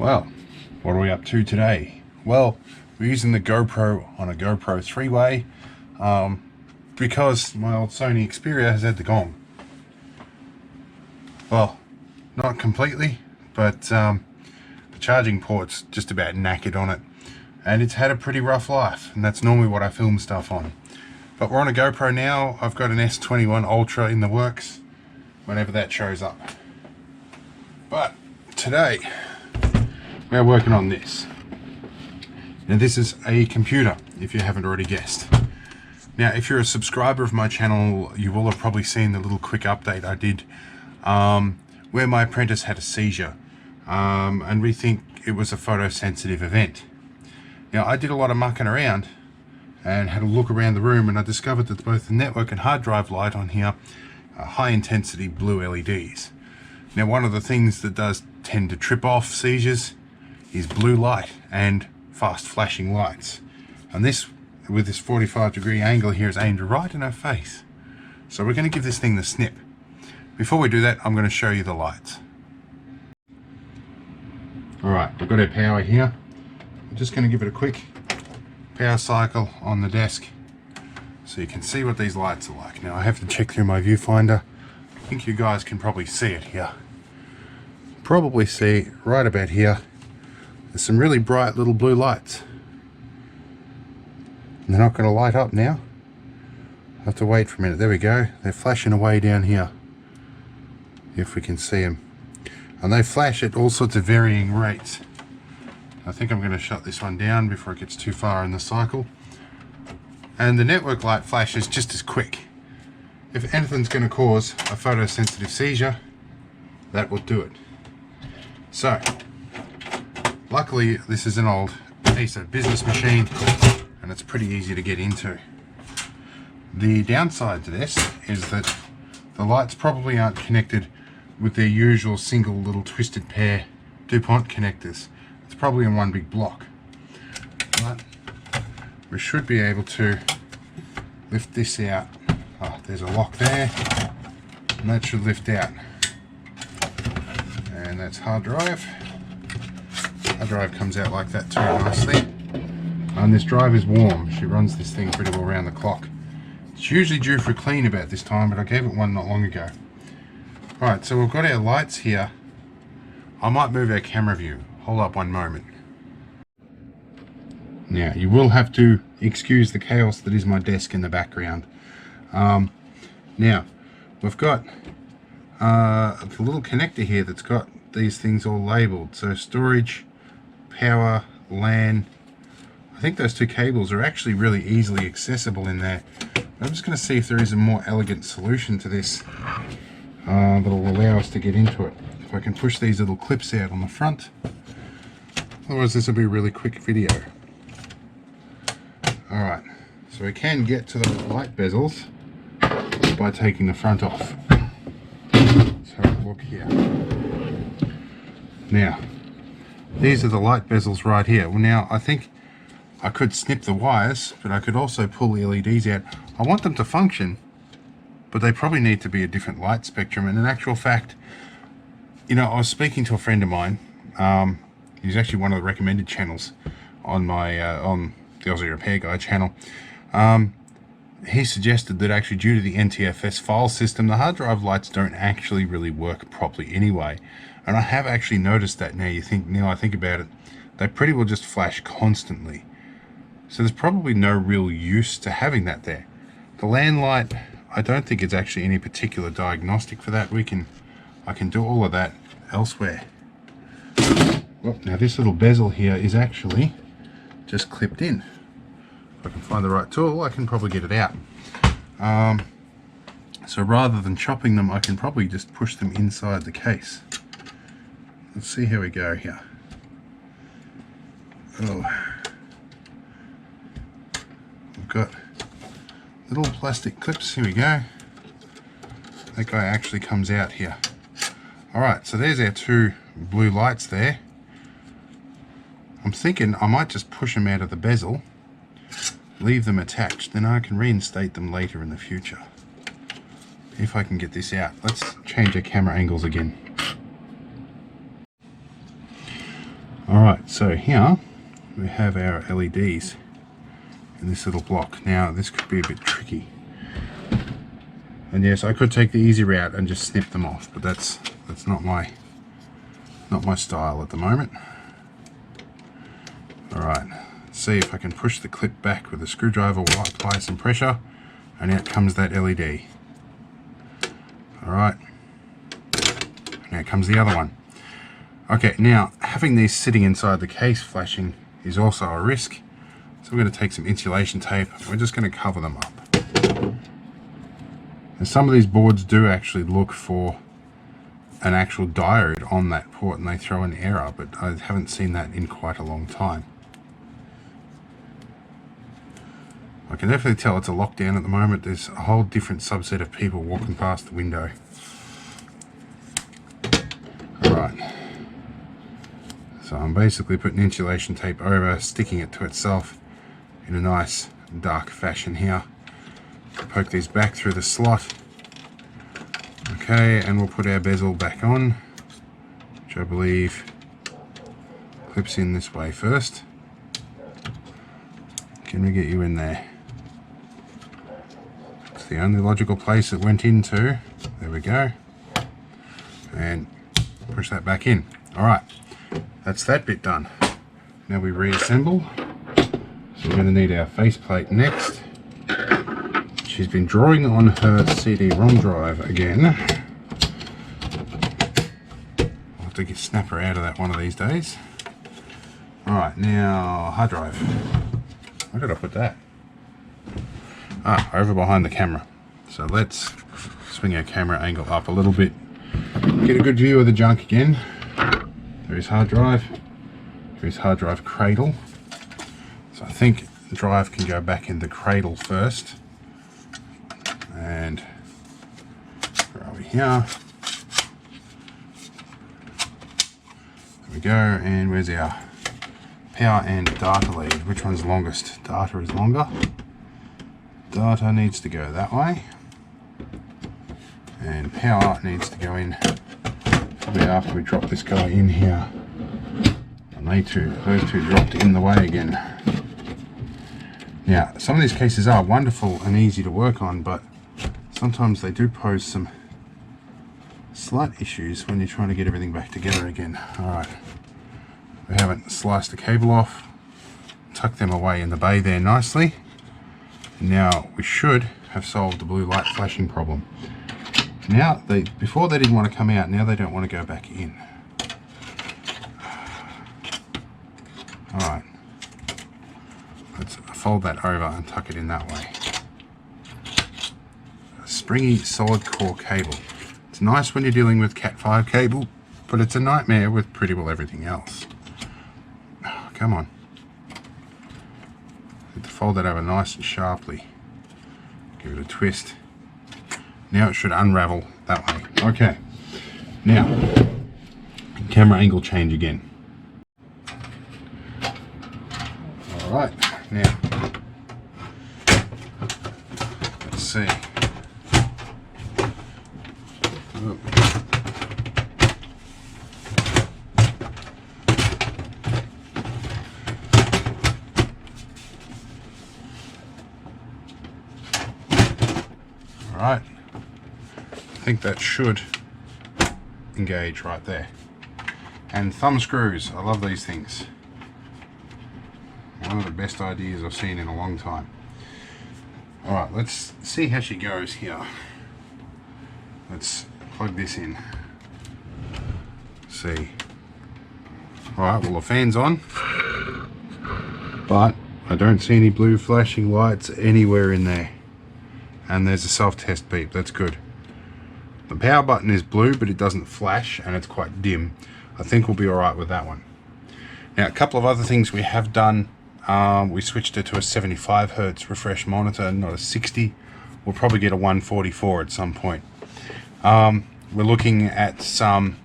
Well, what are we up to today? Well, we're using the GoPro on a GoPro 3-way because my old Sony Xperia has had the gong. Well, not completely, but the charging port's just about knackered on it, and it's had a pretty rough life, and that's normally what I film stuff on. But we're on a GoPro now. I've got an S21 Ultra in the works whenever that shows up. But today we're working on this. Now this is a computer, if you haven't already guessed. Now if you're a subscriber of my channel, you will have probably seen the little quick update I did where my apprentice had a seizure, and we think it was a photosensitive event. Now I did a lot of mucking around and had a look around the room, and I discovered that both the network and hard drive light on here are high intensity blue LEDs. Now one of the things that does tend to trip off seizures is blue light and fast flashing lights, and this, with this 45-degree angle here, is aimed right in her face. So we're going to give this thing the snip. Before we do that, I'm going to show you the lights. Alright, we've got our power here. I'm just going to give it a quick power cycle on the desk so you can see what these lights are like. Now I have to check through my viewfinder. I think you guys can probably see it here. Probably see right about here there's some really bright little blue lights. And they're not going to light up now. I'll have to wait for a minute. There we go. They're flashing away down here, if we can see them. And they flash at all sorts of varying rates. I think I'm going to shut this one down before it gets too far in the cycle. And the network light flashes just as quick. If anything's going to cause a photosensitive seizure, that will do it. So, luckily this is an old Acer business machine and it's pretty easy to get into. The downside to this is that the lights probably aren't connected with their usual single little twisted pair DuPont connectors. It's probably in one big block. But we should be able to lift this out. Oh, there's a lock there, and that should lift out. And that's hard drive. Hard drive comes out like that too, nicely. And this drive is warm. She runs this thing pretty well around the clock. It's usually due for a clean about this time, but I gave it one not long ago. Right, so we've got our lights here. I might move our camera view. Hold up one moment. Now, you will have to excuse the chaos that is my desk in the background. Now, we've got the little connector here that's got these things all labelled. So storage, power, LAN. I think those two cables are actually really easily accessible in there. I'm just going to see if there is a more elegant solution to this that will allow us to get into it. If I can push these little clips out on the front. Otherwise this will be a really quick video. Alright, so we can get to the light bezels by taking the front off. Let's have a look here. Now, these are the light bezels right here. Well, now I think I could snip the wires, but I could also pull the LEDs out. I want them to function, but they probably need to be a different light spectrum. And in actual fact, you know, I was speaking to a friend of mine. He's actually one of the recommended channels on my on the Aussie Repair Guy channel. He suggested that actually due to the NTFS file system, the hard drive lights don't actually really work properly anyway. And I have actually noticed that now. Now I think about it, they pretty well just flash constantly. So there's probably no real use to having that there. The LAN light, I don't think it's actually any particular diagnostic for that. I can do all of that elsewhere. Well, now this little bezel here is actually just clipped in. If I can find the right tool, I can probably get it out. So rather than chopping them, I can probably just push them inside the case. Let's see how we go here. Oh, we've got little plastic clips. Here we go. That guy actually comes out here. Alright, so there's our two blue lights there. I'm thinking I might just push them out of the bezel, leave them attached, then I can reinstate them later in the future. If I can get this out. Let's change our camera angles again. So here we have our LEDs in this little block. Now this could be a bit tricky, and yes, I could take the easy route and just snip them off, but that's not my style at the moment. Alright, let's see if I can push the clip back with a screwdriver while I apply some pressure, and out comes that LED. Alright, now comes the other one. Okay, now having these sitting inside the case flashing is also a risk, so we're going to take some insulation tape and we're just going to cover them up. And some of these boards do actually look for an actual diode on that port and they throw an error, but I haven't seen that in quite a long time. I can definitely tell it's a lockdown at the moment. There's a whole different subset of people walking past the window. Alright, so I'm basically putting insulation tape over, sticking it to itself in a nice dark fashion here. Poke these back through the slot. Okay, and we'll put our bezel back on, which I believe clips in this way first. Can we get you in there? It's the only logical place it went into. There we go. And push that back in. Alright, that's that bit done. Now we reassemble. So we're going to need our faceplate next. She's been drawing on her CD-ROM drive again. I'll have to snap her out of that one of these days. Alright, now hard drive. Where did I put that? Ah, over behind the camera. So let's swing our camera angle up a little bit. Get a good view of the junk again. There is hard drive. There is hard drive cradle. So I think the drive can go back in the cradle first. And where are we here? There we go. And where's our power and data lead? Which one's longest? Data is longer. Data needs to go that way. And power needs to go in probably after we drop this guy in here. And those two dropped in the way again. Now, some of these cases are wonderful and easy to work on, but sometimes they do pose some slight issues when you're trying to get everything back together again. Alright, we haven't sliced the cable off, tucked them away in the bay there nicely. Now we should have solved the blue light flashing problem. Now, before they didn't want to come out, now they don't want to go back in. Alright, let's fold that over and tuck it in that way. A springy solid core cable. It's nice when you're dealing with Cat5 cable, but it's a nightmare with pretty well everything else. Oh, come on. Need to fold that over nice and sharply. Give it a twist. Now it should unravel that way. Okay. Now, camera angle change again. Alright, now, let's see. Oh. Alright, I think that should engage right there. And thumb screws, I love these things. One of the best ideas I've seen in a long time. Alright, let's see how she goes here. Let's plug this in. See. Alright, well the fan's on, but I don't see any blue flashing lights anywhere in there. And there's a self-test beep, that's good. The power button is blue, but it doesn't flash and it's quite dim. I think we'll be alright with that one. Now, a couple of other things we have done. We switched it to a 75 Hz refresh monitor, not a 60. We'll probably get a 144 at some point. We're looking at some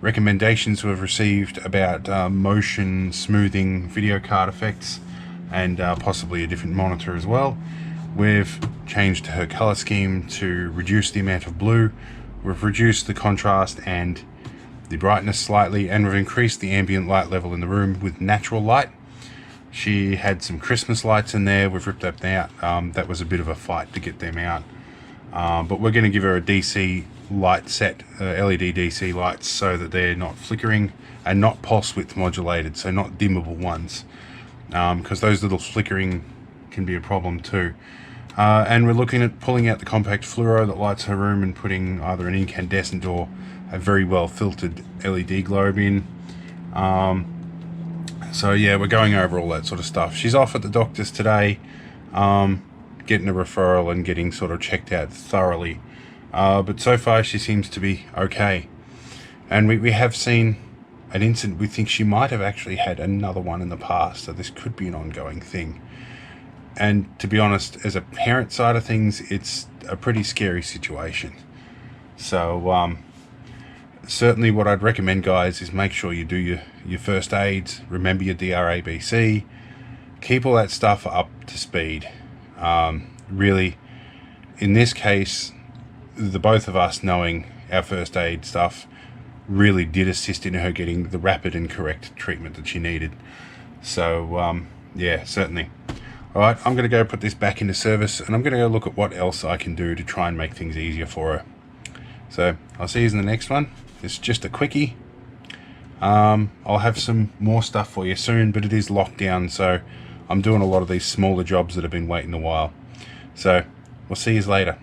recommendations we've received about motion smoothing video card effects and possibly a different monitor as well. We've changed her color scheme to reduce the amount of blue. We've reduced the contrast and the brightness slightly, and we've increased the ambient light level in the room with natural light. She had some Christmas lights in there. We've ripped that out. That was a bit of a fight to get them out. But we're going to give her a DC light set, LED DC lights, so that they're not flickering and not pulse width modulated, so not dimmable ones, because those little flickering can be a problem too. And we're looking at pulling out the compact fluoro that lights her room and putting either an incandescent or a very well filtered LED globe in. So yeah, we're going over all that sort of stuff. She's off at the doctor's today, getting a referral and getting sort of checked out thoroughly. But so far she seems to be okay. And we have seen an incident. We think she might have actually had another one in the past, so this could be an ongoing thing. And to be honest, as a parent side of things, it's a pretty scary situation. So certainly what I'd recommend, guys, is make sure you do your first aids, remember your DRABC, keep all that stuff up to speed. Really, in this case, the both of us knowing our first aid stuff really did assist in her getting the rapid and correct treatment that she needed. So yeah, certainly. All right, I'm going to go put this back into service, and I'm going to go look at what else I can do to try and make things easier for her. So I'll see you in the next one. It's just a quickie. I'll have some more stuff for you soon, but it is locked down, so I'm doing a lot of these smaller jobs that have been waiting a while. So we'll see you later.